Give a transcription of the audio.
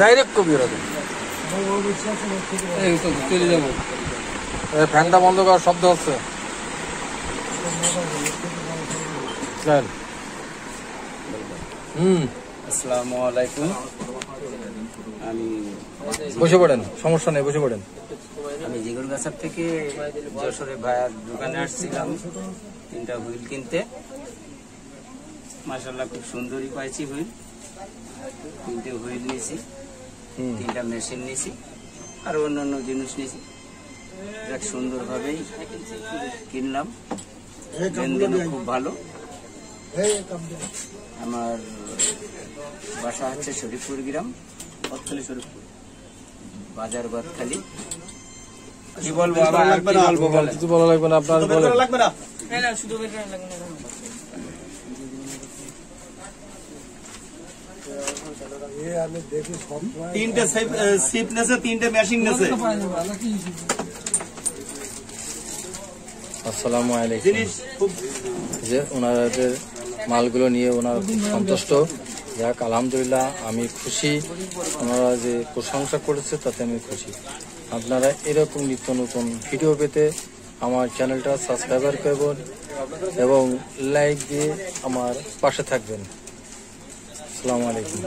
Direct কবি ওরা চলে যাবো। ফ্যানটা বন্ধ করার শব্দ হচ্ছে। আসসালামু আলাইকুম। আমি বসে পড়েন, সমস্যা নেই, বসে পড়েন। আমি জিগরগাছার থেকে যশোরে ভাইয়ার দোকানে আসছিলাম 3টা হুইল কিনতে। মাশাআল্লাহ খুব সুন্দরই পাইছি হুইল। 3টে হুইল নিয়েছি, 3টা মেশিন নিয়েছি, আর অন্যান্য জিনিস নিয়েছি। এক সুন্দরভাবেই কিনলাম, লেনদেনও খুব ভালো। আমার বাসা হচ্ছে শরীফপুর গ্রাম, অত্তলি শরীফপুর, বাজার বাদখালি। কি বলবো আবার, কিছু বলা লাগবে না আপনার, লাগবে না। তিনটে সিপ নেছে, 3টে মেশিন নেছে। আসসালামু আলাইকুম। যে ওনাদের মালগুলো নিয়ে ওনারা খুব সন্তুষ্ট। যাক আলহামদুলিল্লাহ, আমি খুশি। ওনারা যে প্রশংসা করেছে তাতে আমি খুশি। আপনারা এরকম নিত্য নতুন ভিডিও পেতে আমার চ্যানেলটা সাবস্ক্রাইবার করবেন এবং লাইক দিয়ে আমার পাশে থাকবেন। আসসালামু আলাইকুম।